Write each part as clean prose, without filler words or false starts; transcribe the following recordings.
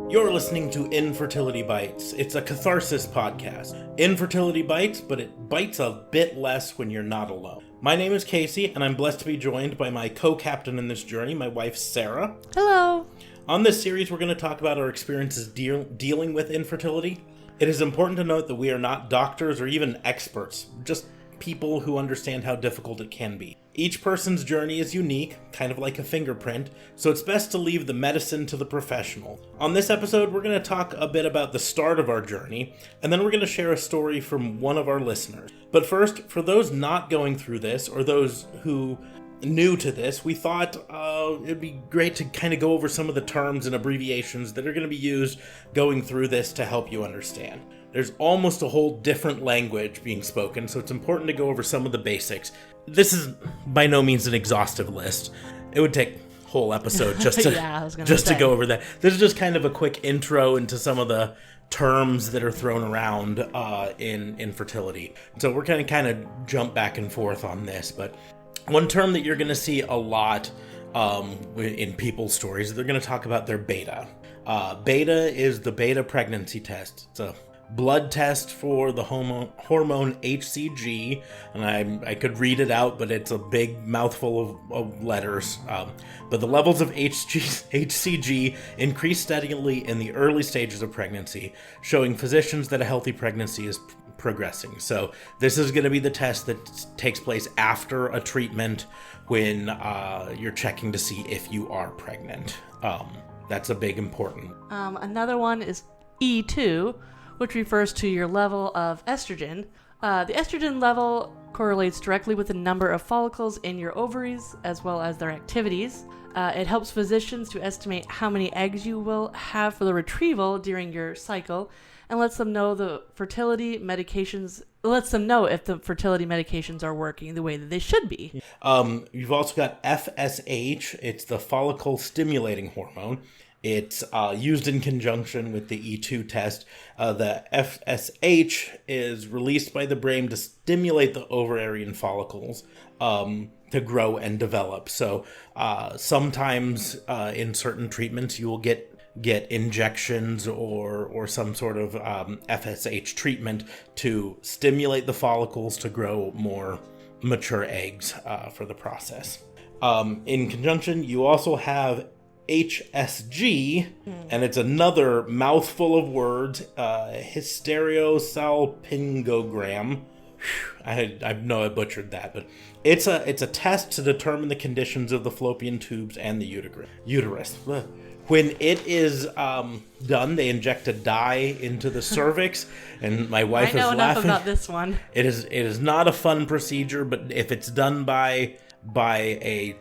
You're listening to Infertility Bites. It's a catharsis podcast. Infertility bites, but it bites a bit less when you're not alone. My name is Casey, and I'm blessed to be joined by my co-captain in this journey, my wife, Sarah. Hello. On this series, we're going to talk about our experiences dealing with infertility. It is important to note that we are not doctors or even experts, just people who understand how difficult it can be. Each person's journey is unique, kind of like a fingerprint, so it's best to leave the medicine to the professional. On this episode, we're going to talk a bit about the start of our journey, and then we're going to share a story from one of our listeners. But first, for those not going through this, or those who new to this, we thought it'd be great to kind of go over some of the terms and abbreviations that are going to be used going through this to help you understand. There's almost a whole different language being spoken, so it's important to go over some of the basics. This is by no means an exhaustive list. It would take a whole episode just to go over that. This is just kind of a quick intro into some of the terms that are thrown around in infertility. So we're going to kind of jump back and forth on this, but one term that you're going to see a lot in people's stories, they're going to talk about their beta. Beta is the beta pregnancy test. It's a blood test for the hormone HCG, and I could read it out, but it's a big mouthful of letters. But the levels of HCG increase steadily in the early stages of pregnancy, showing physicians that a healthy pregnancy is progressing. So this is going to be the test that takes place after a treatment when you're checking to see if you are pregnant. That's a big important. Another one is E2, which refers to your level of estrogen. The estrogen level correlates directly with the number of follicles in your ovaries, as well as their activities. It helps physicians to estimate how many eggs you will have for the retrieval during your cycle, and lets them know if the fertility medications are working the way that they should be. You've also got FSH. It's the follicle stimulating hormone. It's used in conjunction with the E2 test. The FSH is released by the brain to stimulate the ovarian follicles to grow and develop. So sometimes in certain treatments you will get injections or some sort of FSH treatment to stimulate the follicles to grow more mature eggs for the process. In conjunction, you also have HSG, and it's another mouthful of words, hysterosalpingogram. I know I butchered that, but it's a test to determine the conditions of the fallopian tubes and the uterus. When it is done, they inject a dye into the cervix, and my wife is laughing. I know enough about this one. It is not a fun procedure, but if it's done by a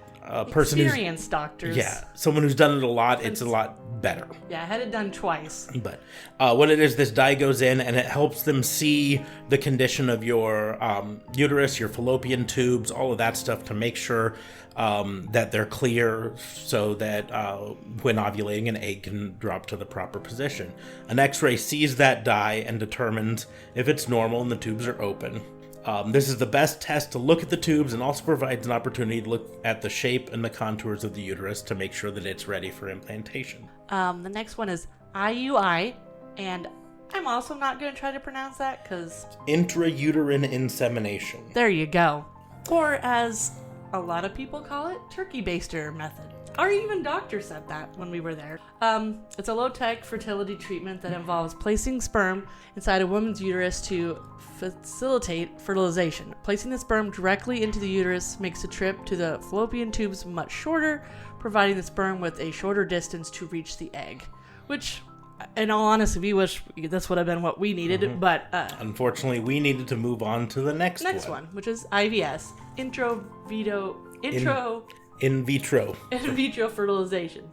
person experienced doctors. Yeah, someone who's done it a lot, it's a lot better. Yeah, I had it done twice. But what it is, this dye goes in and it helps them see the condition of your uterus, your fallopian tubes, all of that stuff to make sure that they're clear so that when ovulating, an egg can drop to the proper position. An X-ray sees that dye and determines if it's normal and the tubes are open. This is the best test to look at the tubes and also provides an opportunity to look at the shape and the contours of the uterus to make sure that it's ready for implantation. The next one is IUI, and I'm also not going to try to pronounce that because... Intrauterine insemination. There you go. Or as a lot of people call it, turkey baster method. Or even doctors said that when we were there. It's a low-tech fertility treatment that involves placing sperm inside a woman's uterus to facilitate fertilization. Placing the sperm directly into the uterus makes the trip to the fallopian tubes much shorter, providing the sperm with a shorter distance to reach the egg. Which, in all honesty, we wish this would have been what we needed, but... unfortunately, we needed to move on to the next one, which is IVS. In vitro fertilization,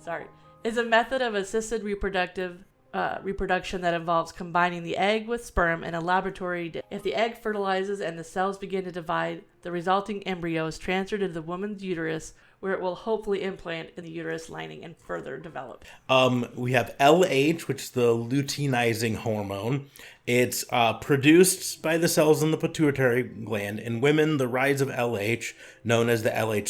is a method of assisted reproduction that involves combining the egg with sperm in a laboratory. If the egg fertilizes and the cells begin to divide, the resulting embryo is transferred into the woman's uterus, where it will hopefully implant in the uterus lining and further develop. We have LH, which is the luteinizing hormone. It's produced by the cells in the pituitary gland. In women, the rise of LH, known as the LH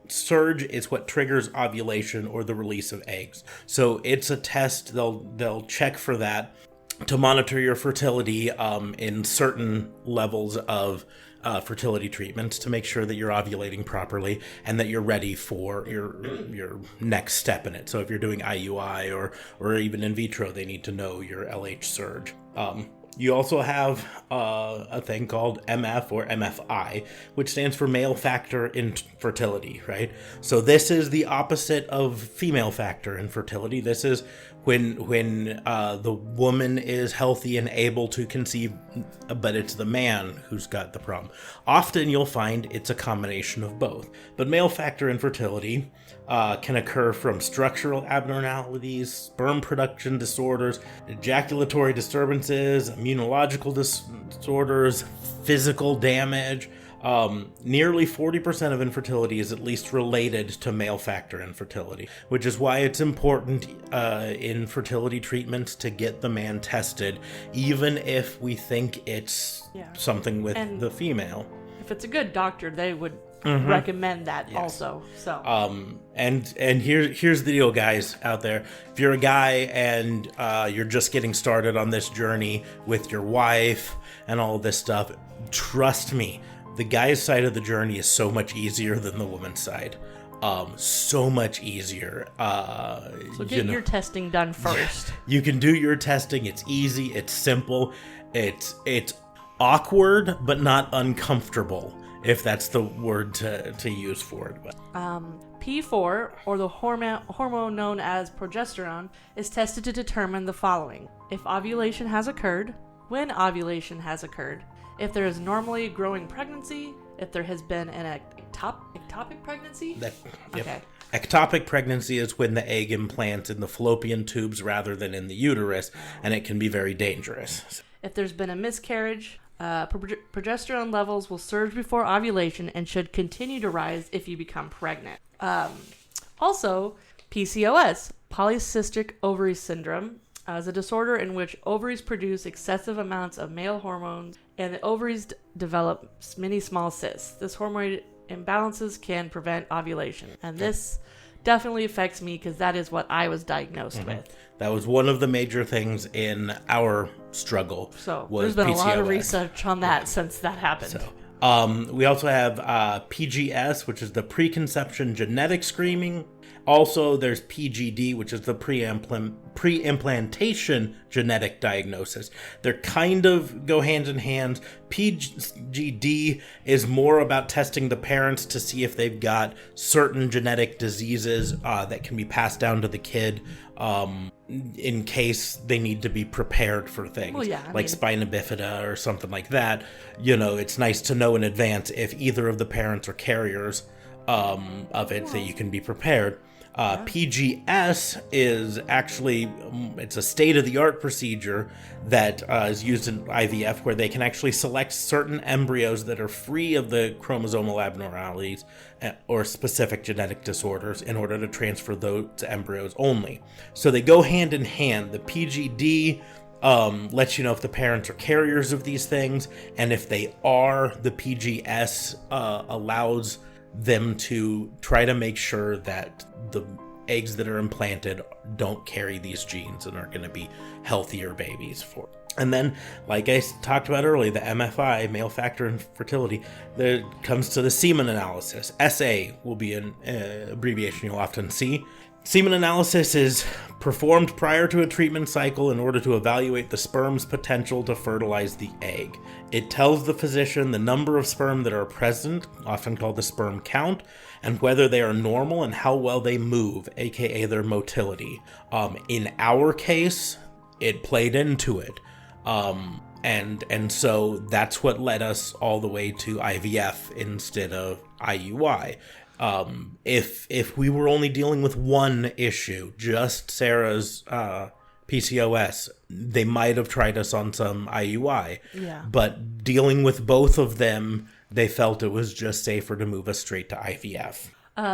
surge, is what triggers ovulation or the release of eggs. So it's a test. They'll check for that to monitor your fertility in certain levels of fertility treatments to make sure that you're ovulating properly and that you're ready for your next step in it. So if you're doing IUI or even in vitro, they need to know your LH surge. You also have a thing called MF or MFI, which stands for male factor infertility, right? So this is the opposite of female factor infertility. This is when the woman is healthy and able to conceive, but it's the man who's got the problem. Often you'll find it's a combination of both. But male factor infertility can occur from structural abnormalities, sperm production disorders, ejaculatory disturbances, immunological disorders, physical damage. Nearly 40% of infertility is at least related to male factor infertility, which is why it's important in fertility treatments to get the man tested, even if we think it's something with the female. If it's a good doctor, they would recommend that also. So and here's the deal, guys out there. If you're a guy and you're just getting started on this journey with your wife and all this stuff, trust me, the guy's side of the journey is so much easier than the woman's side. So much easier. So get your testing done first. You can do your testing. It's easy. It's simple. It's awkward, but not uncomfortable, if that's the word to use for it. But. P4, or the hormone known as progesterone, is tested to determine the following: if ovulation has occurred, when ovulation has occurred, if there is normally growing pregnancy, if there has been an ectopic pregnancy. Okay. Ectopic pregnancy is when the egg implants in the fallopian tubes rather than in the uterus, and it can be very dangerous. If there's been a miscarriage, progesterone levels will surge before ovulation and should continue to rise if you become pregnant. Also, PCOS, polycystic ovary syndrome, is a disorder in which ovaries produce excessive amounts of male hormones and the ovaries develop many small cysts. This hormone imbalances can prevent ovulation. And this definitely affects me because that is what I was diagnosed with. That was one of the major things in our struggle. So was there's been PCOS. a lot of research on that since that happened. So, we also have PGS, which is the preconception genetic screening. Also, there's PGD, which is the pre-implantation genetic diagnosis. They're kind of go hand in hand. PGD is more about testing the parents to see if they've got certain genetic diseases that can be passed down to the kid in case they need to be prepared for things. Well, yeah, like spina bifida or something like that. You know, it's nice to know in advance if either of the parents are carriers of it, so you can be prepared. PGS is actually, it's a state-of-the-art procedure that is used in IVF, where they can actually select certain embryos that are free of the chromosomal abnormalities or specific genetic disorders in order to transfer those embryos only. So they go hand in hand. The PGD lets you know if the parents are carriers of these things, and if they are, the PGS allows them to try to make sure that the eggs that are implanted don't carry these genes and are going to be healthier babies for. And then, like I talked about earlier, the MFI, male factor infertility, that comes to the semen analysis. SA will be an abbreviation you'll often see. Semen analysis is performed prior to a treatment cycle in order to evaluate the sperm's potential to fertilize the egg. It tells the physician the number of sperm that are present, often called the sperm count, and whether they are normal and how well they move, aka their motility. In our case, it played into it. And so that's what led us all the way to IVF instead of IUI. If we were only dealing with one issue, just Sarah's PCOS, they might have tried us on some IUI. Yeah. But dealing with both of them, they felt it was just safer to move us straight to IVF.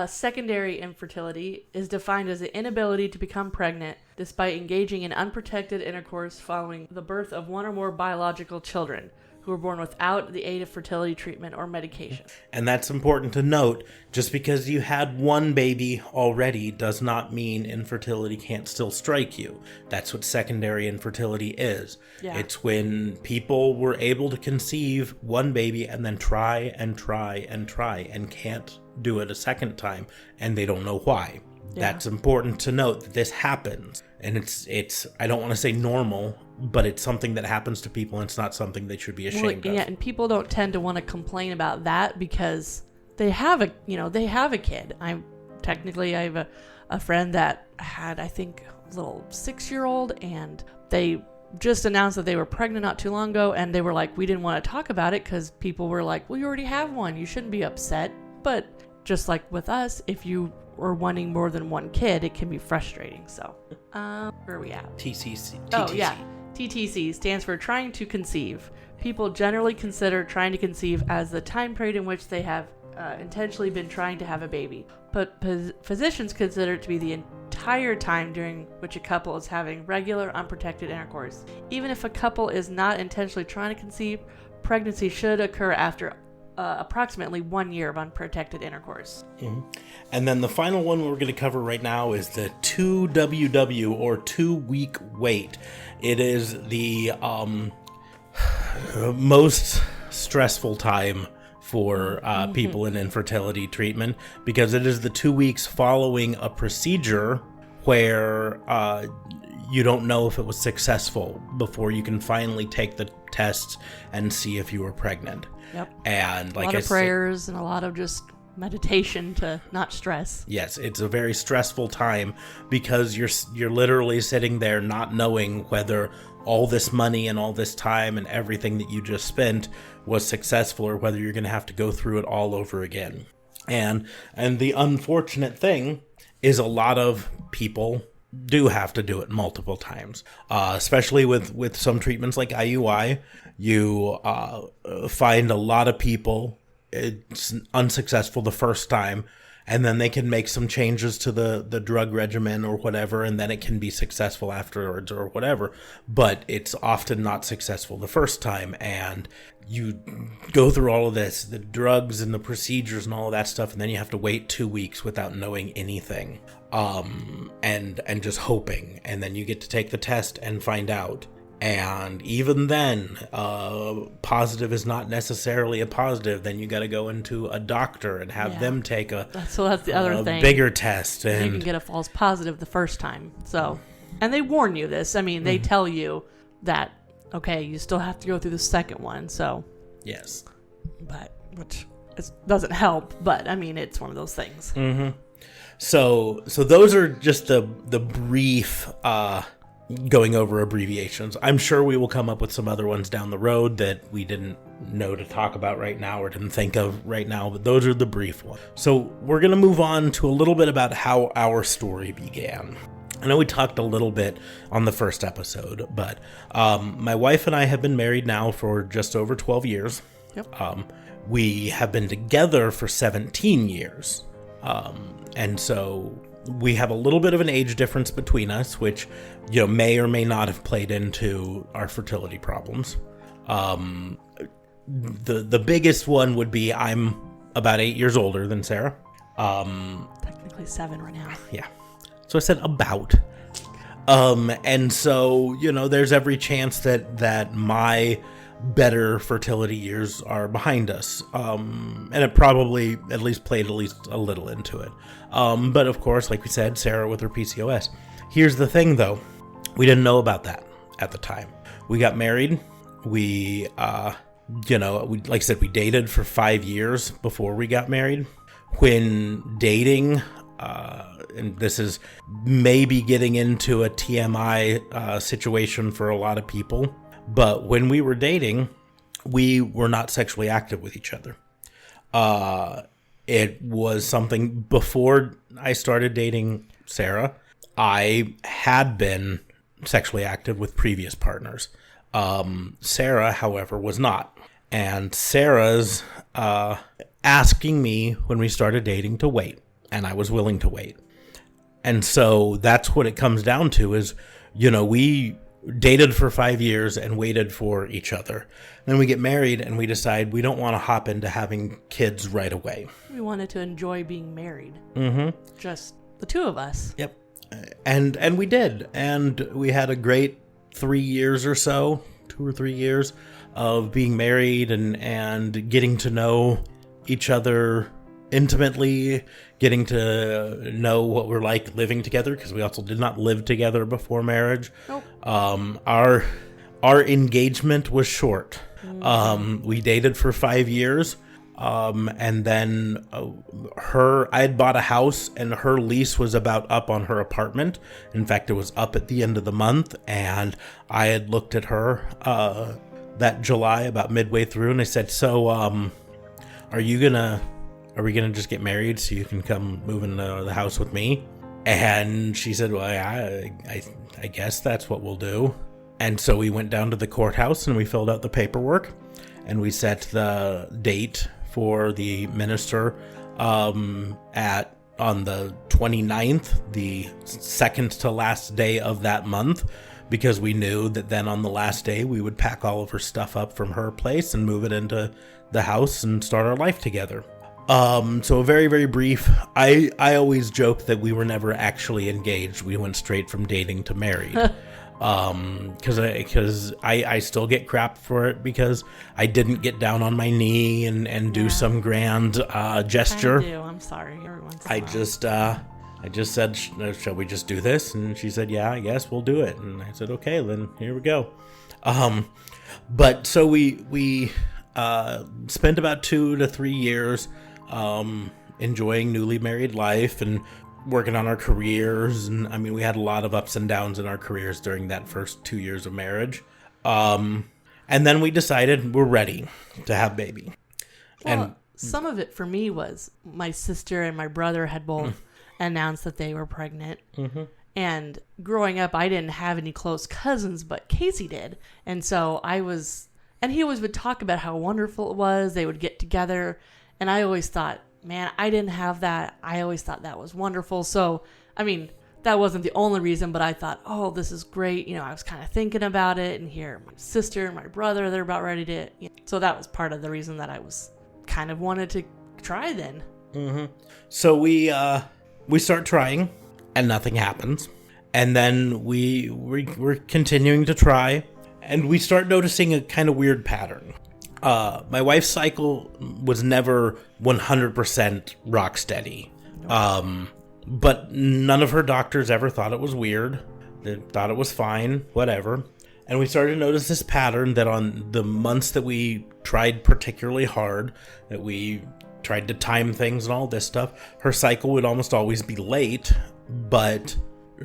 Secondary infertility is defined as the inability to become pregnant despite engaging in unprotected intercourse following the birth of one or more biological children who were born without the aid of fertility treatment or medication. And that's important to note. Just because you had one baby already does not mean infertility can't still strike you. That's what secondary infertility is. Yeah. It's when people were able to conceive one baby and then try and try and try and can't do it a second time, and they don't know why. Yeah. That's important to note that this happens. And it's I don't want to say normal, but it's something that happens to people, and it's not something they should be ashamed of. Yeah, and people don't tend to want to complain about that because they have a kid. I have a friend that had, I think, a little 6-year-old, and they just announced that they were pregnant not too long ago, and they were like, we didn't want to talk about it because people were like, well, you already have one, you shouldn't be upset. But just like with us, if you are wanting more than one kid, it can be frustrating. So where are we at? TTC. Oh yeah, TTC stands for trying to conceive. People generally consider trying to conceive as the time period in which they have intentionally been trying to have a baby, but physicians consider it to be the entire time during which a couple is having regular unprotected intercourse. Even if a couple is not intentionally trying to conceive, pregnancy should occur after approximately 1 year of unprotected intercourse. Mm-hmm. And then the final one we're going to cover right now is the 2WW, or 2-week wait. It is the most stressful time for people in infertility treatment, because it is the 2 weeks following a procedure where you don't know if it was successful before you can finally take the tests and see if you were pregnant. Yep. And like a lot of prayers and a lot of just meditation to not stress. Yes, it's a very stressful time because you're literally sitting there not knowing whether all this money and all this time and everything that you just spent was successful, or whether you're going to have to go through it all over again. And the unfortunate thing is a lot of people do have to do it multiple times, especially with some treatments like IUI. You find a lot of people, it's unsuccessful the first time, and then they can make some changes to the drug regimen or whatever, and then it can be successful afterwards or whatever. But it's often not successful the first time, and you go through all of this, the drugs and the procedures and all of that stuff, and then you have to wait 2 weeks without knowing anything, and just hoping, and then you get to take the test and find out. And even then, positive is not necessarily a positive. Then you got to go into a doctor and have them take that's the other thing. Bigger test. And you can get a false positive the first time. So, and they warn you this. I mean, they tell you that, okay, you still have to go through the second one. So, yes, but which doesn't help. But I mean, it's one of those things. Mm-hmm. So those are just the brief. Going over abbreviations. I'm sure we will come up with some other ones down the road that we didn't know to talk about right now or didn't think of right now, but those are the brief ones. So we're going to move on to a little bit about how our story began. I know we talked a little bit on the first episode, but my wife and I have been married now for just over 12 years. Yep. We have been together for 17 years. And so we have a little bit of an age difference between us, which, may or may not have played into our fertility problems. The biggest one would be I'm about 8 years older than Sarah. Technically 7 right now. Yeah. So I said about. And so, there's every chance that my better fertility years are behind us. And it probably at least played a little into it. But of course, like we said, Sarah with her PCOS. Here's the thing though. We didn't know about that at the time. We got married. We, like I said, we dated for 5 years before we got married. When dating, and this is maybe getting into a TMI situation for a lot of people, but when we were dating, we were not sexually active with each other. It was something before I started dating Sarah. I had been sexually active with previous partners. Sarah, however, was not. And Sarah's asking me when we started dating to wait. and I was willing to wait. And so that's what it comes down to is, we dated for 5 years and waited for each other. Then we get married and we decide we don't want to hop into having kids right away. We wanted to enjoy being married. Mm-hmm. Just the two of us. Yep. And we did. And we had a great 3 years or so, 2 or 3 years of being married and getting to know each other intimately, getting to know what we're like living together, because we also did not live together before marriage. Nope. Our engagement was short. We dated for 5 years, and then I had bought a house, and her lease was about up on her apartment. In fact, it was up at the end of the month, and I had looked at her that July about midway through, and I said, "So, are we gonna just get married so you can come move into the house with me?" And she said, "Well, I guess that's what we'll do." And so we went down to the courthouse and we filled out the paperwork, and we set the date for the minister on the 29th, the second to last day of that month, because we knew that then on the last day we would pack all of her stuff up from her place and move it into the house and start our life together. So very, very brief. I always joke that we were never actually engaged. We went straight from dating to married. Because I still get crap for it because I didn't get down on my knee and do some grand gesture. I do. I'm sorry. Every once in a while. I just said, "Shall we just do this?" And she said, "Yeah, I guess we'll do it." And I said, "Okay, then here we go." But so we spent about 2 to 3 years enjoying newly married life and working on our careers. And I mean, we had a lot of ups and downs in our careers during that first 2 years of marriage. And then we decided we're ready to have baby. Well, some of it for me was my sister and my brother had both announced that they were pregnant. Mm-hmm. And growing up, I didn't have any close cousins, but Casey did. And so he always would talk about how wonderful it was. They would get together. And I always thought, man, I didn't have that. I always thought that was wonderful. So, I mean, that wasn't the only reason, but I thought, oh, this is great. I was kind of thinking about it, and here my sister and my brother, they're about ready to, so that was part of the reason that I was kind of wanted to try then. Mm-hmm. So we start trying and nothing happens. And then we're continuing to try, and we start noticing a kind of weird pattern. My wife's cycle was never 100% rock steady. But none of her doctors ever thought it was weird. They thought it was fine, whatever. And we started to notice this pattern that on the months that we tried particularly hard, that we tried to time things and all this stuff, her cycle would almost always be late, but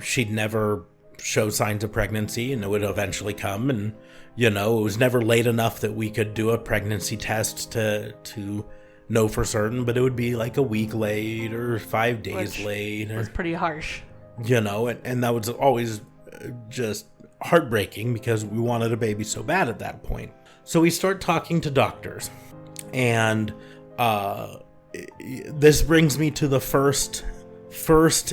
she'd never show signs of pregnancy, and it would eventually come. And it was never late enough that we could do a pregnancy test to know for certain, but it would be like a week late or 5 days late. It was pretty harsh. And that was always just heartbreaking because we wanted a baby so bad at that point. So we start talking to doctors, and this brings me to the first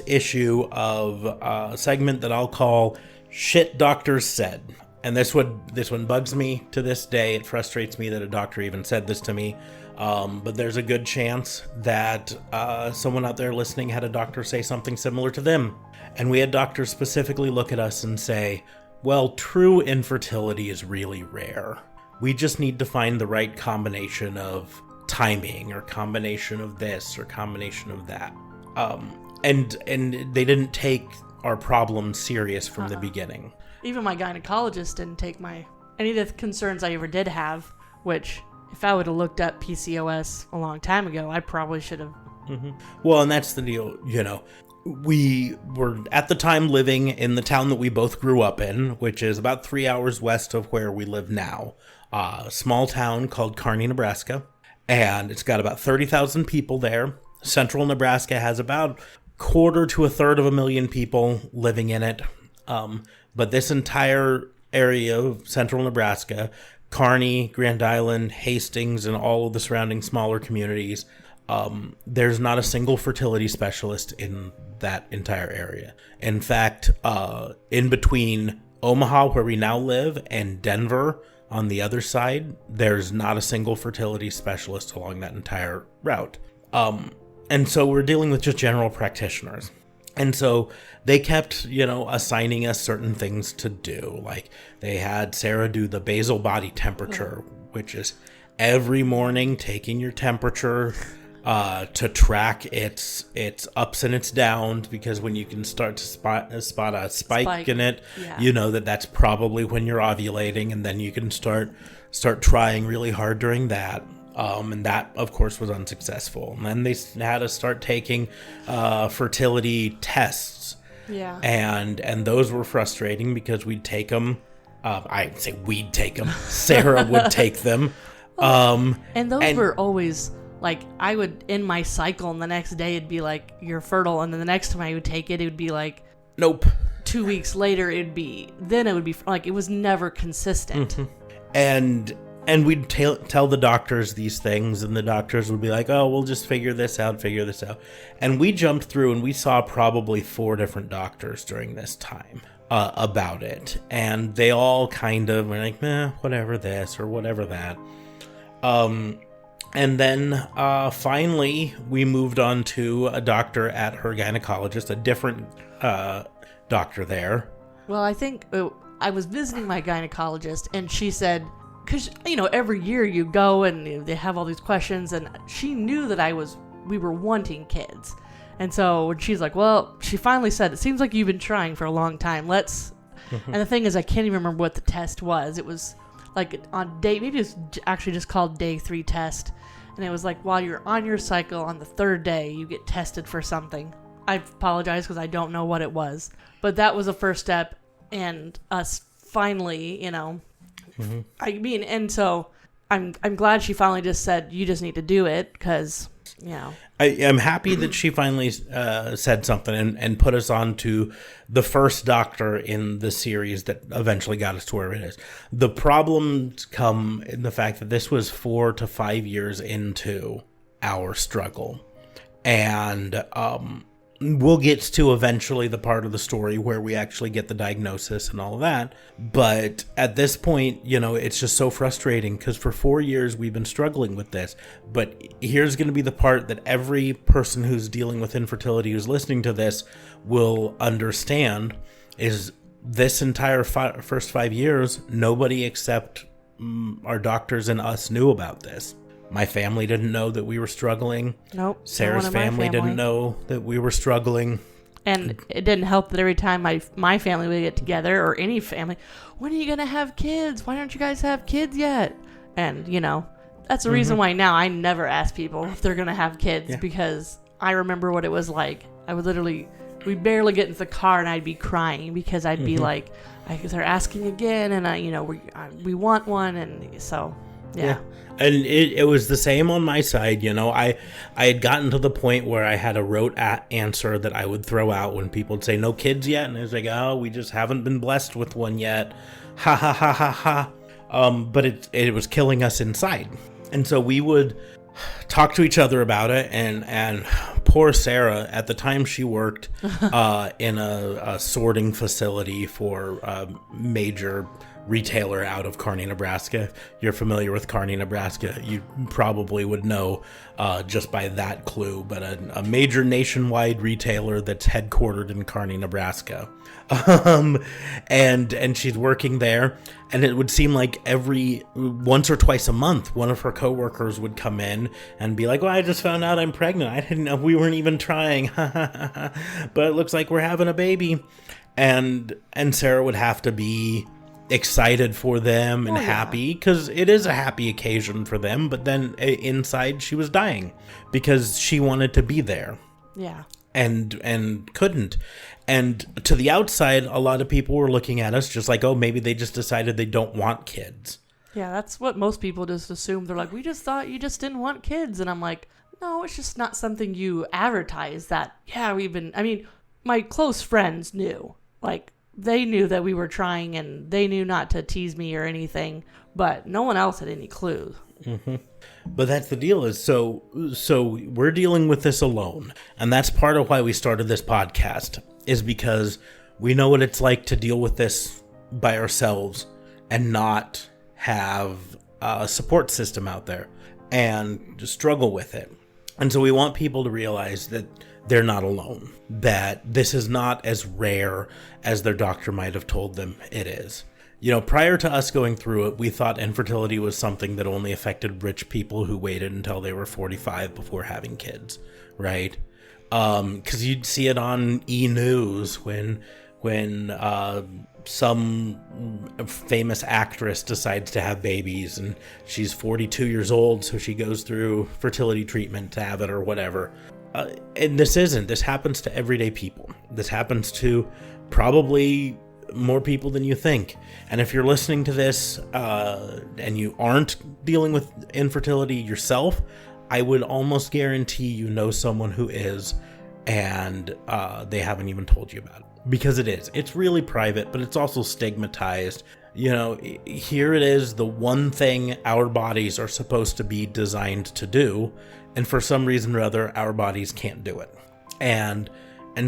issue of a segment that I'll call Shit Doctors Said. And this one bugs me to this day. It frustrates me that a doctor even said this to me. But there's a good chance that someone out there listening had a doctor say something similar to them. And we had doctors specifically look at us and say, well, true infertility is really rare. We just need to find the right combination of timing, or combination of this, or combination of that. And they didn't take our problem serious from the beginning. Even my gynecologist didn't take any of the concerns I ever did have, which if I would have looked up PCOS a long time ago, I probably should have. Mm-hmm. Well, and that's the deal, We were at the time living in the town that we both grew up in, which is about 3 hours west of where we live now. A small town called Kearney, Nebraska. And it's got about 30,000 people there. Central Nebraska has about 1/4 to 1/3 of a million people living in it. But this entire area of central Nebraska, Kearney, Grand Island, Hastings, and all of the surrounding smaller communities, there's not a single fertility specialist in that entire area. In fact, in between Omaha, where we now live, and Denver on the other side, there's not a single fertility specialist along that entire route. And so we're dealing with just general practitioners. And so they kept, assigning us certain things to do. Like they had Sarah do the basal body temperature, which is every morning taking your temperature to track its ups and its downs, because when you can start to spot a spike in it, you know that's probably when you're ovulating, and then you can start trying really hard during that. And that, of course, was unsuccessful. And then they had us start taking fertility tests. Yeah. And those were frustrating because we'd take them. I'd say we'd take them. Sarah would take them. And those were always, like, I would end my cycle, and the next day it'd be like, you're fertile. And then the next time I would take it, it would be like, nope. 2 weeks later, it would be like, it was never consistent. Mm-hmm. And we'd tell the doctors these things, and the doctors would be like, oh, we'll just figure this out. And we jumped through, and we saw probably 4 different doctors during this time about it. And they all kind of were like, whatever this or whatever that. And then finally, we moved on to a doctor at her gynecologist, a different doctor there. Well, I think I was visiting my gynecologist, and she said, because, every year you go and they have all these questions, and she knew that we were wanting kids. And so when she's like, well, she finally said, it seems like you've been trying for a long time. And the thing is, I can't even remember what the test was. It was like maybe it was actually just called day 3 test. And it was like, while you're on your cycle on the 3rd day, you get tested for something. I apologize because I don't know what it was. But that was the first step. And us finally, Mm-hmm. I mean, and so I'm glad she finally just said, you just need to do it, because, I am happy that she finally said something and put us on to the first doctor in the series that eventually got us to where it is. The problems come in the fact that this was 4 to 5 years into our struggle. And we'll get to eventually the part of the story where we actually get the diagnosis and all of that. But at this point, it's just so frustrating, because for 4 years we've been struggling with this. But here's going to be the part that every person who's dealing with infertility who's listening to this will understand, is this entire first 5 years, nobody except our doctors and us knew about this. My family didn't know that we were struggling. Nope. Sarah's family didn't know that we were struggling. And it didn't help that every time my family would get together, or any family, when are you going to have kids? Why don't you guys have kids yet? And, that's the reason why now I never ask people if they're going to have kids, because I remember what it was like. I would we'd barely get into the car and I'd be crying, because I'd be like, they're asking again, and we want one. And so, yeah. And it was the same on my side. I had gotten to the point where I had a rote answer that I would throw out when people would say, no kids yet? And I was like, oh, we just haven't been blessed with one yet. Ha ha ha ha ha. But it was killing us inside. And so we would talk to each other about it. And poor Sarah, at the time she worked in a sorting facility for a major retailer out of Kearney, Nebraska. If you're familiar with Kearney, Nebraska, you probably would know just by that clue, but a major nationwide retailer that's headquartered in Kearney, Nebraska. And she's working there, and it would seem like once or twice a month, one of her coworkers would come in and be like, well, I just found out I'm pregnant. I didn't know, we weren't even trying. But it looks like we're having a baby. And Sarah would have to be excited for them and happy, because it is a happy occasion for them. But then inside she was dying because she wanted to be there. Yeah. And couldn't. And to the outside, a lot of people were looking at us just like, oh, maybe they just decided they don't want kids. Yeah, that's what most people just assume. They're like, we just thought you just didn't want kids. And I'm like, no, it's just not something you advertise that, my close friends knew. Like, they knew that we were trying, and they knew not to tease me or anything, but no one else had any clue. But that's the deal is so we're dealing with this alone. And that's part of why we started this podcast, is because we know what it's like to deal with this by ourselves and not have a support system out there and to struggle with it. And so we want people to realize that they're not alone, that this is not as rare as their doctor might have told them it is. You know, prior to us going through it, we thought infertility was something that only affected rich people who waited until they were 45 before having kids, right? Because you'd see it on E! News when some famous actress decides to have babies and she's 42 years old, so she goes through fertility treatment to have it or whatever. And this happens to everyday people. This happens to probably more people than you think. And if you're listening to this and you aren't dealing with infertility yourself, I would almost guarantee you know someone who is, and they haven't even told you about it. Because it is. It's really private, but it's also stigmatized. You know, here it is, the one thing our bodies are supposed to be designed to do, and for some reason or other, our bodies can't do it. And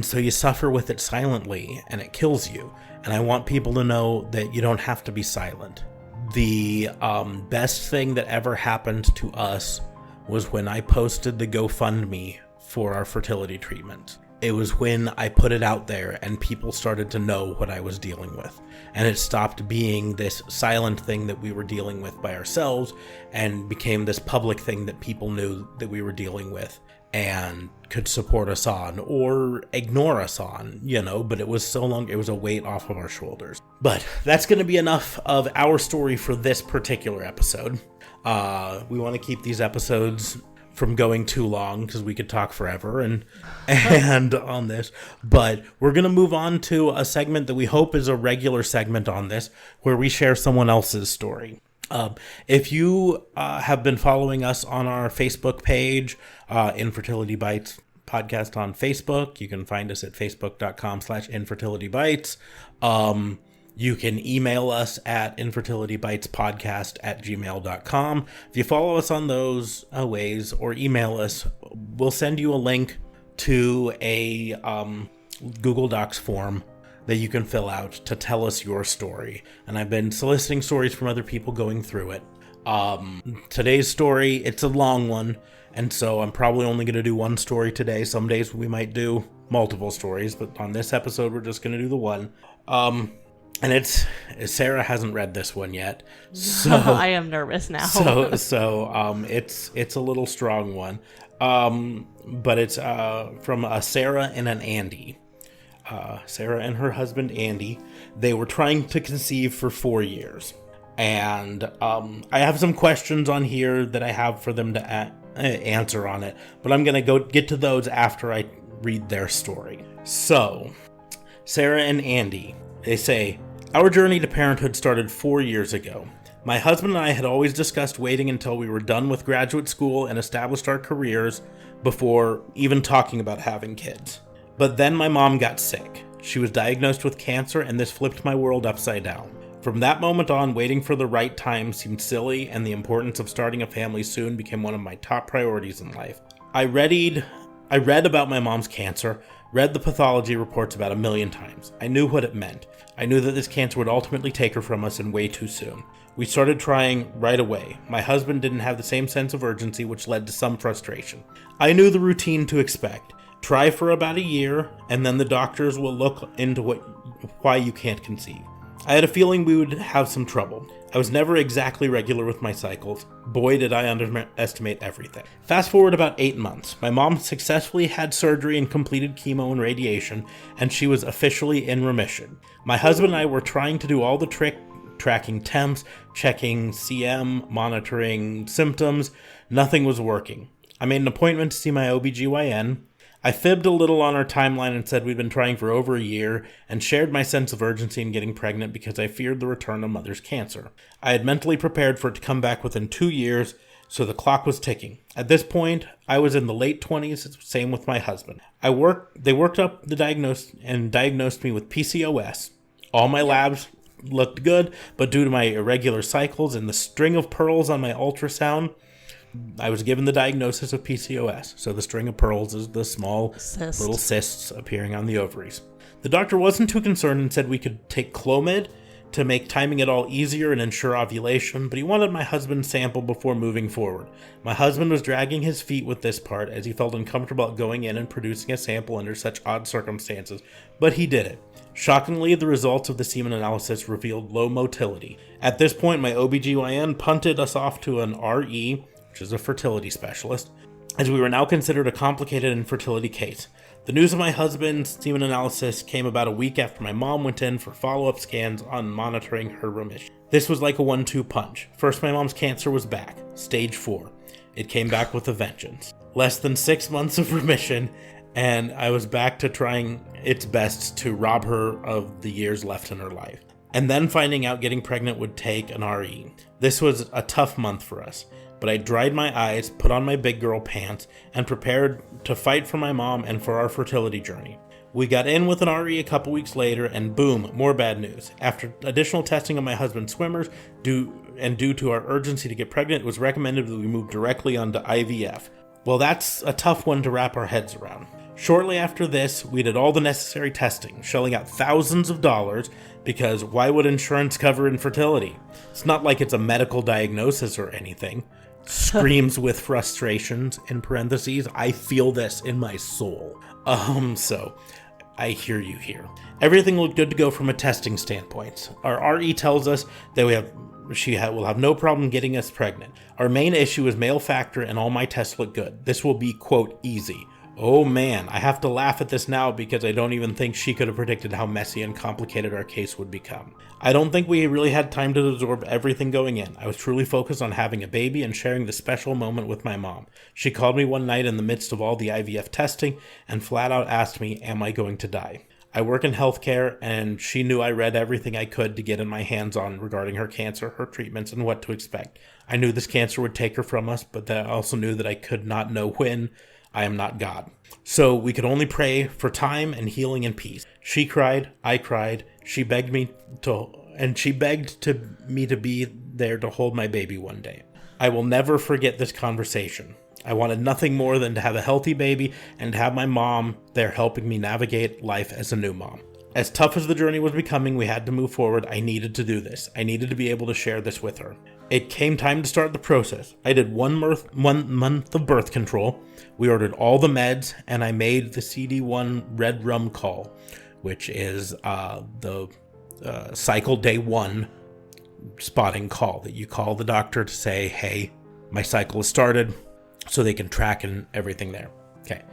so you suffer with it silently, and it kills you. And I want people to know that you don't have to be silent. The best thing that ever happened to us was when I posted the GoFundMe for our fertility treatment. It was when I put it out there and people started to know what I was dealing with. And it stopped being this silent thing that we were dealing with by ourselves and became this public thing that people knew that we were dealing with and could support us on or ignore us on, you know, but it was so long, it was a weight off of our shoulders. But that's going to be enough of our story for this particular episode. We want to keep these episodes from going too long because we could talk forever and on this, but we're going to move on to a segment that we hope is a regular segment on this, where we share someone else's story. If you have been following us on our Facebook page, Infertility Bites podcast on Facebook, you can find us at facebook.com/infertilitybites. You can email us at infertilitybitespodcast@gmail.com. If you follow us on those ways or email us, we'll send you a link to a Google Docs form that you can fill out to tell us your story. And I've been soliciting stories from other people going through it. Today's story, it's a long one, and so I'm probably only going to do one story today. Some days we might do multiple stories, but on this episode we're just going to do the one. And Sarah hasn't read this one yet, so I am nervous now. It's a little strong one, but it's from a Sarah and an Andy. Sarah and her husband Andy, they were trying to conceive for 4 years, and I have some questions on here that I have for them to answer on it, but I'm gonna get to those after I read their story. So, Sarah and Andy, they say, our journey to parenthood started 4 years ago. My husband and I had always discussed waiting until we were done with graduate school and established our careers before even talking about having kids. But then my mom got sick. She was diagnosed with cancer, and this flipped my world upside down. From that moment on, waiting for the right time seemed silly, and the importance of starting a family soon became one of my top priorities in life. I read about my mom's cancer, read the pathology reports about 1,000,000 times. I knew what it meant. I knew that this cancer would ultimately take her from us and way too soon. We started trying right away. My husband didn't have the same sense of urgency, which led to some frustration. I knew the routine to expect. Try for about a year, and then the doctors will look into why you can't conceive. I had a feeling we would have some trouble. I was never exactly regular with my cycles. Boy, did I underestimate everything. Fast forward about 8 months. My mom successfully had surgery and completed chemo and radiation, and she was officially in remission. My husband and I were trying to do all the tracking temps, checking CM, monitoring symptoms. Nothing was working. I made an appointment to see my OBGYN. I fibbed a little on our timeline and said we'd been trying for over a year, and shared my sense of urgency in getting pregnant because I feared the return of mother's cancer. I had mentally prepared for it to come back within 2 years, so the clock was ticking. At this point, I was in the late 20s, same with my husband. They worked up the diagnosis and diagnosed me with PCOS. All my labs looked good, but due to my irregular cycles and the string of pearls on my ultrasound, I was given the diagnosis of PCOS. So the string of pearls is the small little cysts appearing on the ovaries. The doctor wasn't too concerned and said we could take Clomid to make timing it all easier and ensure ovulation, but he wanted my husband's sample before moving forward. My husband was dragging his feet with this part as he felt uncomfortable going in and producing a sample under such odd circumstances, but he did it. Shockingly, the results of the semen analysis revealed low motility. At this point, my OBGYN punted us off to an RE, which is a fertility specialist, as we were now considered a complicated infertility case. The news of my husband's semen analysis came about a week after my mom went in for follow-up scans on monitoring her remission. This was like a 1-2 punch. First, my mom's cancer was back, stage 4. It came back with a vengeance. Less than 6 months of remission, and I was back to trying its best to rob her of the years left in her life. And then finding out getting pregnant would take an RE. This was a tough month for us. But I dried my eyes, put on my big girl pants, and prepared to fight for my mom and for our fertility journey. We got in with an RE a couple weeks later, and boom, more bad news. After additional testing of my husband's swimmers, due to our urgency to get pregnant, it was recommended that we move directly onto IVF. Well, that's a tough one to wrap our heads around. Shortly after this, we did all the necessary testing, shelling out thousands of dollars, because why would insurance cover infertility? It's not like it's a medical diagnosis or anything. Screams with frustrations, in parentheses, I feel this in my soul. So I hear you here. Everything looked good to go from a testing standpoint. Our RE tells us that she will have no problem getting us pregnant. Our main issue is male factor, and all my tests look good. This will be, quote, easy. Oh man, I have to laugh at this now because I don't even think she could have predicted how messy and complicated our case would become. I don't think we really had time to absorb everything going in. I was truly focused on having a baby and sharing the special moment with my mom. She called me one night in the midst of all the IVF testing and flat out asked me, am I going to die? I work in healthcare, and she knew I read everything I could to get in my hands on regarding her cancer, her treatments, and what to expect. I knew this cancer would take her from us, but I also knew that I could not know when. I am not God. So we could only pray for time and healing and peace. She cried, I cried, she begged me to be there to hold my baby one day. I will never forget this conversation. I wanted nothing more than to have a healthy baby and to have my mom there helping me navigate life as a new mom. As tough as the journey was becoming, we had to move forward. I needed to do this. I needed to be able to share this with her. It came time to start the process. I did 1 month of birth control. We ordered all the meds, and I made the CD1 red rum call, which is the cycle day 1 spotting call that you call the doctor to say, hey, my cycle has started, so they can track and everything there. Okay.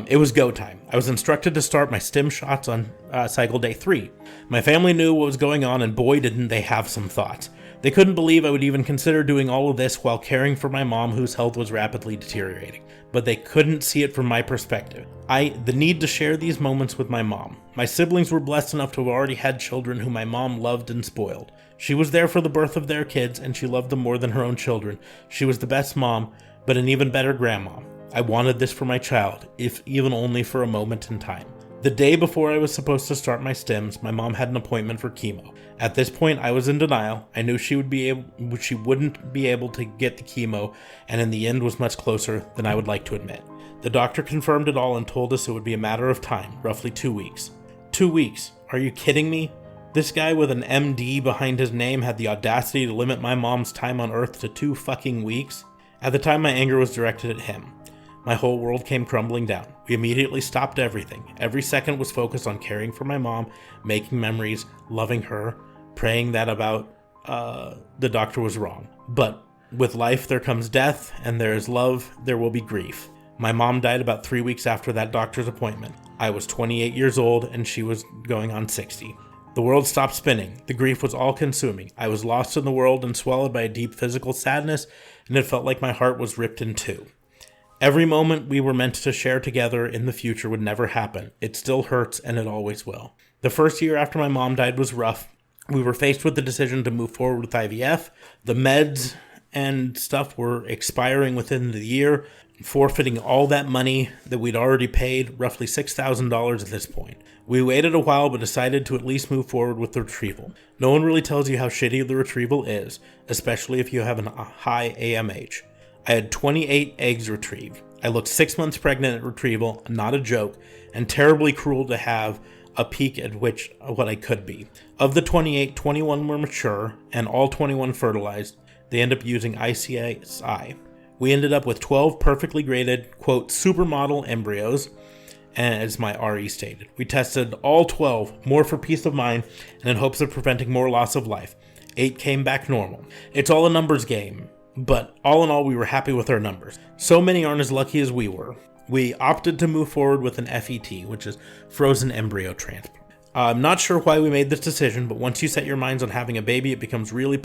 It was go time. I was instructed to start my stim shots on cycle day 3. My family knew what was going on, and boy, didn't they have some thoughts. They couldn't believe I would even consider doing all of this while caring for my mom, whose health was rapidly deteriorating. But they couldn't see it from my perspective. The need to share these moments with my mom. My siblings were blessed enough to have already had children whom my mom loved and spoiled. She was there for the birth of their kids, and she loved them more than her own children. She was the best mom, but an even better grandma. I wanted this for my child, if even only for a moment in time. The day before I was supposed to start my stims, my mom had an appointment for chemo. At this point, I was in denial. I knew she wouldn't be able to get the chemo, and in the end was much closer than I would like to admit. The doctor confirmed it all and told us it would be a matter of time, roughly 2 weeks. 2 weeks? Are you kidding me? This guy with an MD behind his name had the audacity to limit my mom's time on Earth to 2 fucking weeks? At the time, my anger was directed at him. My whole world came crumbling down. We immediately stopped everything. Every second was focused on caring for my mom, making memories, loving her, praying that the doctor was wrong. But with life there comes death, and there is love, there will be grief. My mom died about 3 weeks after that doctor's appointment. I was 28 years old, and she was going on 60. The world stopped spinning. The grief was all-consuming. I was lost in the world and swallowed by a deep physical sadness, and it felt like my heart was ripped in two. Every moment we were meant to share together in the future would never happen. It still hurts, and it always will. The first year after my mom died was rough. We were faced with the decision to move forward with IVF. The meds and stuff were expiring within the year, forfeiting all that money that we'd already paid, roughly $6,000 at this point. We waited a while but decided to at least move forward with the retrieval. No one really tells you how shitty the retrieval is, especially if you have a high AMH. I had 28 eggs retrieved. I looked 6 months pregnant at retrieval, not a joke, and terribly cruel to have a peek at what I could be. Of the 28, 21 were mature, and all 21 fertilized. They end up using ICSI. We ended up with 12 perfectly graded, quote, supermodel embryos, as my RE stated. We tested all 12, more for peace of mind and in hopes of preventing more loss of life. 8 came back normal. It's all a numbers game, but all in all, we were happy with our numbers. So many aren't as lucky as we were. We opted to move forward with an FET, which is frozen embryo transplant. I'm not sure why we made this decision, but once you set your minds on having a baby, it becomes really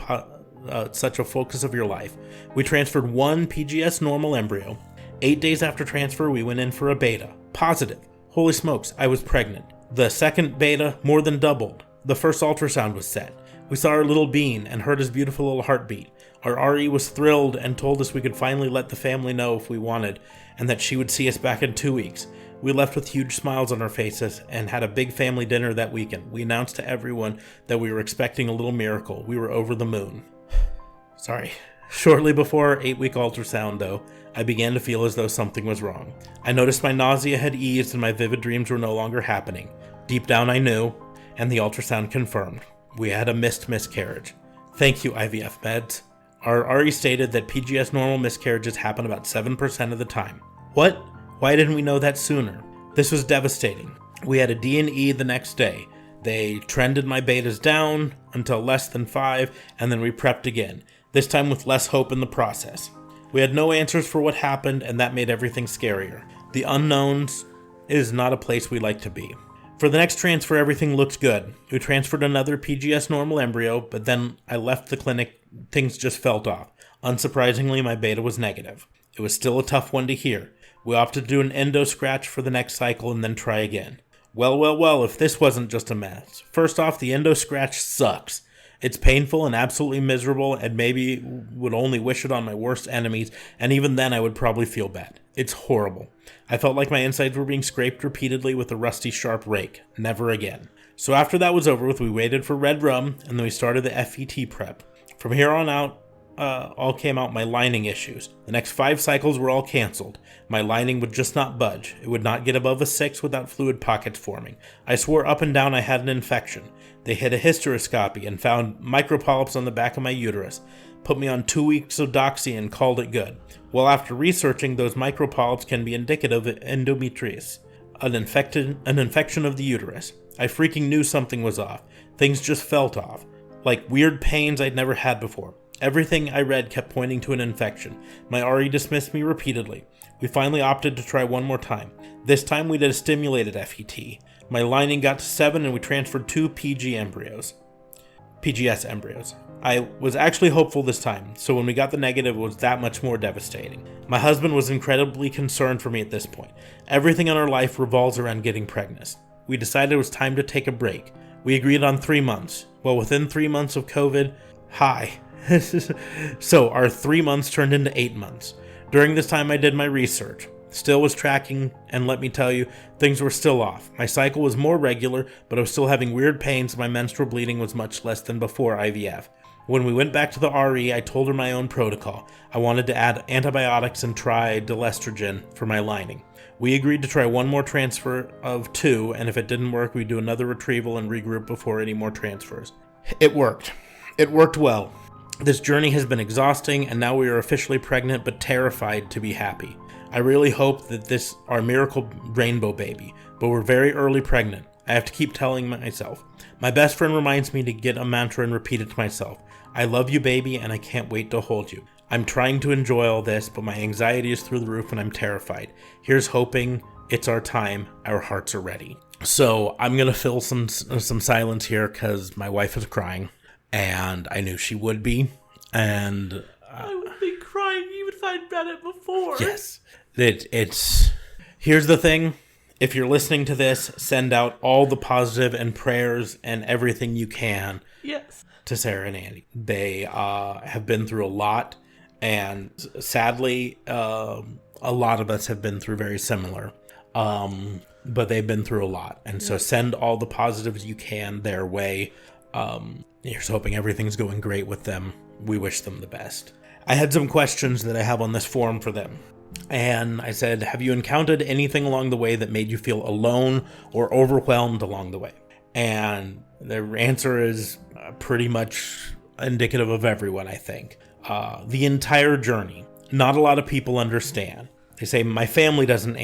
such a focus of your life. We transferred one PGS normal embryo. 8 days after transfer, we went in for a beta. Positive. Holy smokes, I was pregnant. The second beta more than doubled. The first ultrasound was set. We saw our little bean and heard his beautiful little heartbeat. Our RE was thrilled and told us we could finally let the family know if we wanted, and that she would see us back in 2 weeks. We left with huge smiles on our faces and had a big family dinner that weekend. We announced to everyone that we were expecting a little miracle. We were over the moon. Sorry. Shortly before our 8-week ultrasound, though, I began to feel as though something was wrong. I noticed my nausea had eased and my vivid dreams were no longer happening. Deep down I knew, and the ultrasound confirmed. We had a missed miscarriage. Thank you, IVF meds. Our RE stated that PGS normal miscarriages happen about 7% of the time. What? Why didn't we know that sooner? This was devastating. We had a D&E the next day. They trended my betas down until less than 5, and then we prepped again, this time with less hope in the process. We had no answers for what happened, and that made everything scarier. The unknowns is not a place we like to be. For the next transfer, everything looked good. We transferred another PGS normal embryo, but then I left the clinic, things just felt off. Unsurprisingly, my beta was negative. It was still a tough one to hear. We opted to do an endo scratch for the next cycle and then try again. Well, if this wasn't just a mess. First off, the endo scratch sucks. It's painful and absolutely miserable, and maybe would only wish it on my worst enemies, and even then I would probably feel bad. It's horrible. I felt like my insides were being scraped repeatedly with a rusty sharp rake. Never again. So after that was over with, we waited for red rum, and then we started the FET prep. From here on out, all came out my lining issues. The next 5 cycles were all canceled. My lining would just not budge. It would not get above a 6 without fluid pockets forming. I swore up and down I had an infection. They hit a hysteroscopy and found micropolyps on the back of my uterus, put me on 2 weeks of doxy and called it good. Well, after researching, those micropolyps can be indicative of endometriosis, an infection of the uterus. I freaking knew something was off. Things just felt off. Like weird pains I'd never had before. Everything I read kept pointing to an infection. My RE dismissed me repeatedly. We finally opted to try one more time. This time we did a stimulated FET. My lining got to 7 and we transferred 2 PGS embryos. I was actually hopeful this time, so when we got the negative, it was that much more devastating. My husband was incredibly concerned for me at this point. Everything in our life revolves around getting pregnant. We decided it was time to take a break. We agreed on 3 months. Well, within 3 months of COVID, so our 3 months turned into 8 months. During this time, I did my research. Still was tracking, and let me tell you, things were still off. My cycle was more regular, but I was still having weird pains and my menstrual bleeding was much less than before IVF. When we went back to the RE, I told her my own protocol. I wanted to add antibiotics and try delestrogen for my lining. We agreed to try one more transfer of 2, and if it didn't work, we'd do another retrieval and regroup before any more transfers. It worked. It worked well. This journey has been exhausting, and now we are officially pregnant but terrified to be happy. I really hope that this is our miracle rainbow baby, but we're very early pregnant. I have to keep telling myself. My best friend reminds me to get a mantra and repeat it to myself. I love you, baby, and I can't wait to hold you. I'm trying to enjoy all this, but my anxiety is through the roof and I'm terrified. Here's hoping it's our time. Our hearts are ready. So I'm going to fill some silence here because my wife is crying, and I knew she would be. And I would be crying even if I'd read it before. Yes. It's here's the thing. If you're listening to this, send out all the positive and prayers and everything you can. Yes. To Sarah and Andy. They have been through a lot. And sadly, a lot of us have been through very similar. But they've been through a lot. And so send all the positives you can their way. Here's hoping everything's going great with them. We wish them the best. I had some questions that I have on this form for them. And I said, have you encountered anything along the way that made you feel alone or overwhelmed along the way? And the answer is pretty much indicative of everyone, I think. The entire journey. Not a lot of people understand. They say, my family doesn't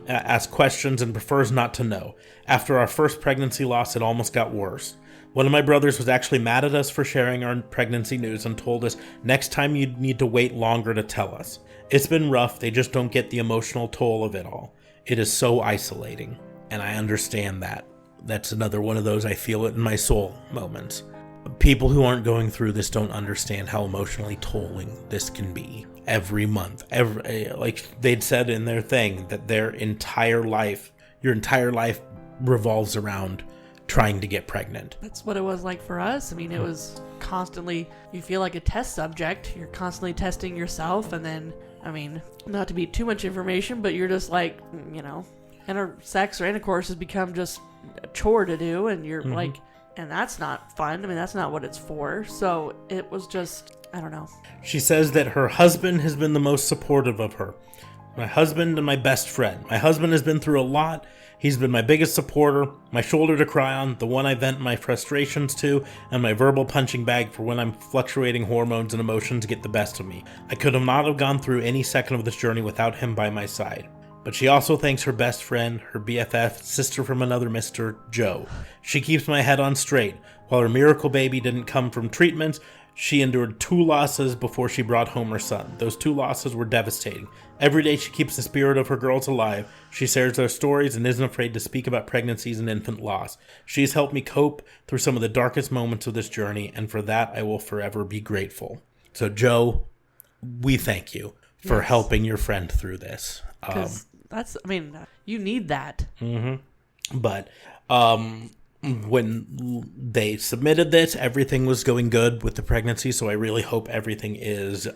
ask questions and prefers not to know. After our first pregnancy loss, it almost got worse. One of my brothers was actually mad at us for sharing our pregnancy news and told us next time you'd need to wait longer to tell us. It's been rough, they just don't get the emotional toll of it all. It is so isolating, and I understand that. That's another one of those I feel it in my soul moments. People who aren't going through this don't understand how emotionally tolling this can be. Every month, like they'd said in their thing, that their entire life, your entire life revolves around trying to get pregnant. That's what it was like for us. I mean, it was constantly, you feel like a test subject. You're constantly testing yourself. And then, I mean, not to be too much information, but you're just like, sex or intercourse has become just a chore to do. And you're like, and that's not fun. I mean, that's not what it's for. So it was just, I don't know. She says that her husband has been the most supportive of her. My husband and my best friend. My husband has been through a lot. He's been my biggest supporter, my shoulder to cry on, the one I vent my frustrations to, and my verbal punching bag for when I'm fluctuating hormones and emotions get the best of me. I could not have gone through any second of this journey without him by my side. But she also thanks her best friend, her BFF, sister from another Mr. Joe. She keeps my head on straight. While her miracle baby didn't come from treatments, she endured 2 losses before she brought home her son. Those 2 losses were devastating. Every day she keeps the spirit of her girls alive. She shares their stories and isn't afraid to speak about pregnancies and infant loss. She's helped me cope through some of the darkest moments of this journey, and for that I will forever be grateful. So Joe, we thank you for helping your friend through this. Because you need that. But when they submitted this, everything was going good with the pregnancy, so I really hope everything is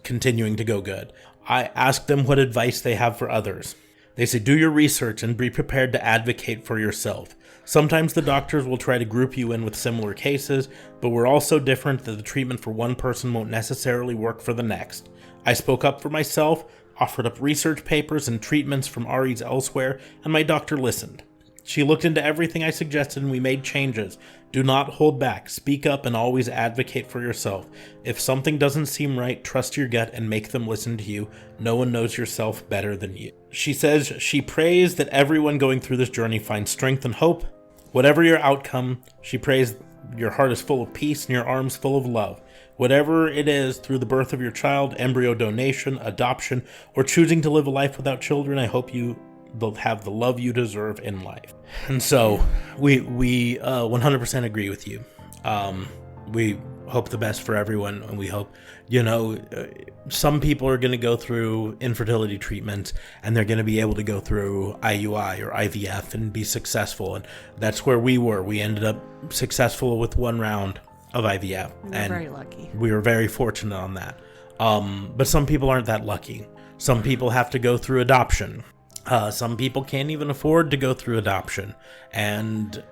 continuing to go good. I asked them what advice they have for others. They say, do your research and be prepared to advocate for yourself. Sometimes the doctors will try to group you in with similar cases, but we're all so different that the treatment for one person won't necessarily work for the next. I spoke up for myself, offered up research papers and treatments from REs elsewhere, and my doctor listened. She looked into everything I suggested and we made changes. Do not hold back. Speak up and always advocate for yourself. If something doesn't seem right, trust your gut and make them listen to you. No one knows yourself better than you. She says she prays that everyone going through this journey finds strength and hope. Whatever your outcome, she prays your heart is full of peace and your arms full of love. Whatever it is, through the birth of your child, embryo donation, adoption, or choosing to live a life without children, I hope they'll have the love you deserve in life. And so we 100% agree with you. We hope the best for everyone, and we hope, some people are going to go through infertility treatments and they're going to be able to go through IUI or IVF and be successful. And that's where we were. We ended up successful with 1 round of IVF. We're very lucky. We were very fortunate on that. But some people aren't that lucky. Some people have to go through adoption. Some people can't even afford to go through adoption, and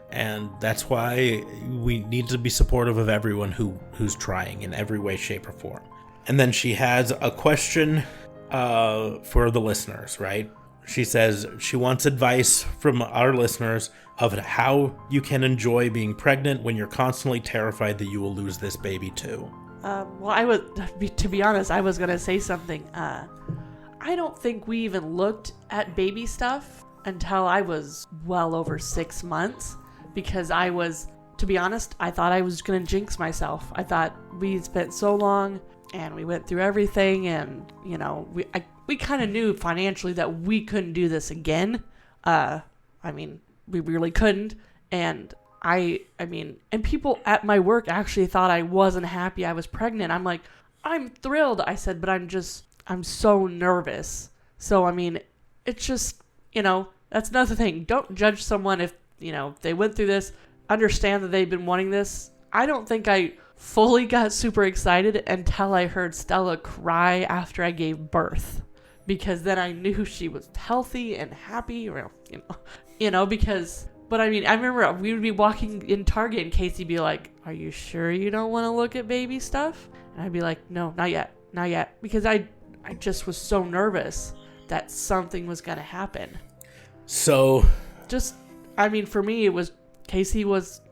that's why we need to be supportive of everyone who's trying in every way, shape, or form. And then she has a question for the listeners, right? She says she wants advice from our listeners of how you can enjoy being pregnant when you're constantly terrified that you will lose this baby too. To be honest, I was going to say something. I don't think we even looked at baby stuff until I was well over 6 months, because to be honest, I thought I was going to jinx myself. I thought we spent so long and we went through everything, and, we kind of knew financially that we couldn't do this again. We really couldn't. And and people at my work actually thought I wasn't happy I was pregnant. I'm like, I'm thrilled. I said, but I'm so nervous. So, it's just, that's another thing. Don't judge someone if, they went through this, understand that they've been wanting this. I don't think I fully got super excited until I heard Stella cry after I gave birth, because then I knew she was healthy and happy. Well, because. But I mean, I remember we would be walking in Target and Casey'd be like, "Are you sure you don't want to look at baby stuff?" And I'd be like, "No, not yet," because I just was so nervous that something was gonna happen. So, for me, it was Casey was,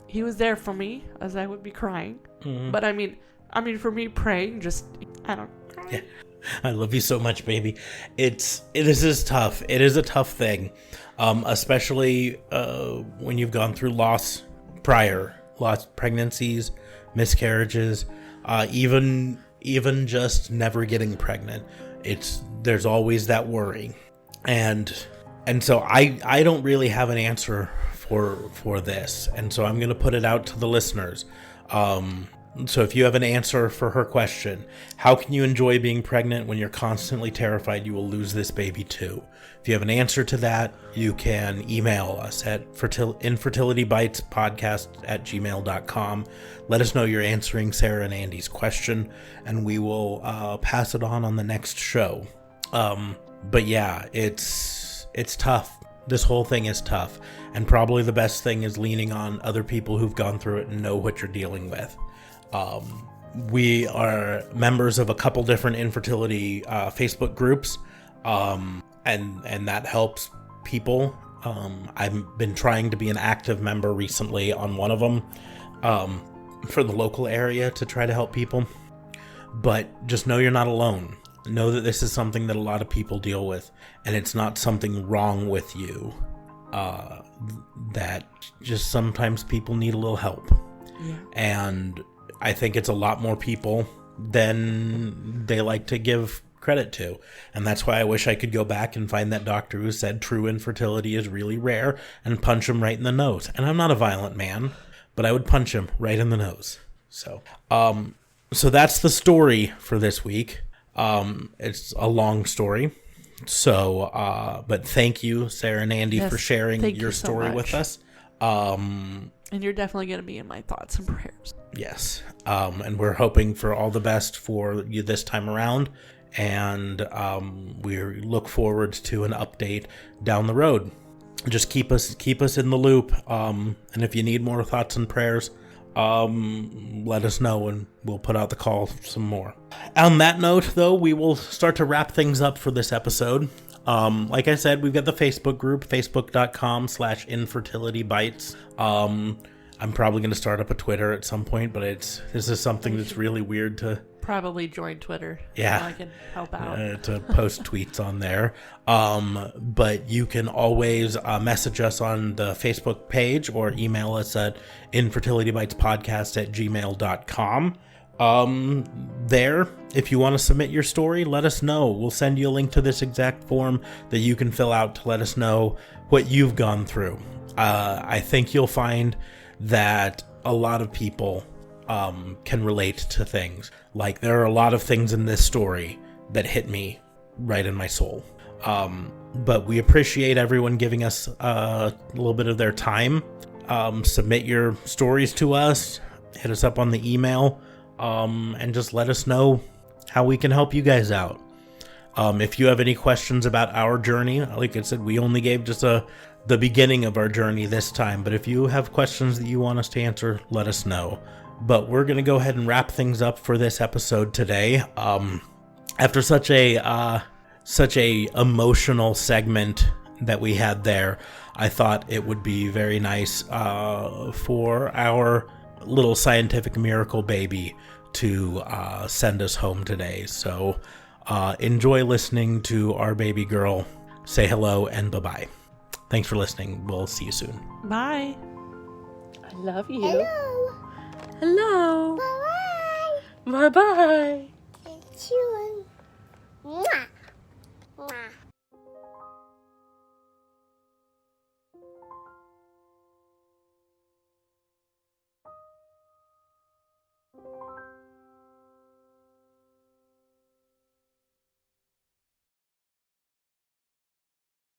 he was there for me as I would be crying. Mm-hmm. But I mean, for me praying, I don't cry. Yeah. I love you so much, baby. This is tough. It is a tough thing, especially when you've gone through lost pregnancies, miscarriages, even just never getting pregnant. There's always that worry, and so I don't really have an answer for this, and so I'm going to put it out to the listeners. So if you have an answer for her question, how can you enjoy being pregnant when you're constantly terrified you will lose this baby too? If you have an answer to that, you can email us at infertilitybitespodcast@gmail.com. Let us know you're answering Sarah and Andy's question, and we will pass it on the next show. But yeah, it's tough. This whole thing is tough, and probably the best thing is leaning on other people who've gone through it and know what you're dealing with. We are members of a couple different infertility Facebook groups, and that helps people. I've been trying to be an active member recently on one of them for the local area to try to help people. But just know you're not alone. Know that this is something that a lot of people deal with, and it's not something wrong with you. That just sometimes people need a little help. Yeah. And I think it's a lot more people than they like to give credit to. And that's why I wish I could go back and find that doctor who said true infertility is really rare and punch him right in the nose. And I'm not a violent man, but I would punch him right in the nose. So that's the story for this week. It's a long story. So, but thank you, Sarah and Andy, for sharing your story with us. And you're definitely going to be in my thoughts and prayers. Yes. And we're hoping for all the best for you this time around. And we look forward to an update down the road. Just keep us in the loop. And if you need more thoughts and prayers, let us know and we'll put out the call some more. On that note, though, we will start to wrap things up for this episode. Like I said, we've got the Facebook group, facebook.com/infertilitybites. I'm probably going to start up a Twitter at some point, but this is something that's really weird to probably join Twitter. Yeah. So I can help out. To post tweets on there. But you can always message us on the Facebook page or email us at infertilitybitespodcast@gmail.com. There, if you want to submit your story, let us know. We'll send you a link to this exact form that you can fill out to let us know what you've gone through. I think you'll find that a lot of people can relate to things. Like, there are a lot of things in this story that hit me right in my soul. But we appreciate everyone giving us a little bit of their time. Submit your stories to us. Hit us up on the email. And just let us know how we can help you guys out. If you have any questions about our journey, like I said, we only gave just the beginning of our journey this time. But if you have questions that you want us to answer, let us know. But we're going to go ahead and wrap things up for this episode today. After such a emotional segment that we had there, I thought it would be very nice for our little scientific miracle baby to send us home today. So enjoy listening to our baby girl say hello and bye-bye. Thanks for listening. We'll see you soon. Bye. I love you. Hello. Hello. Bye-bye. Bye-bye. It's you. Mwah.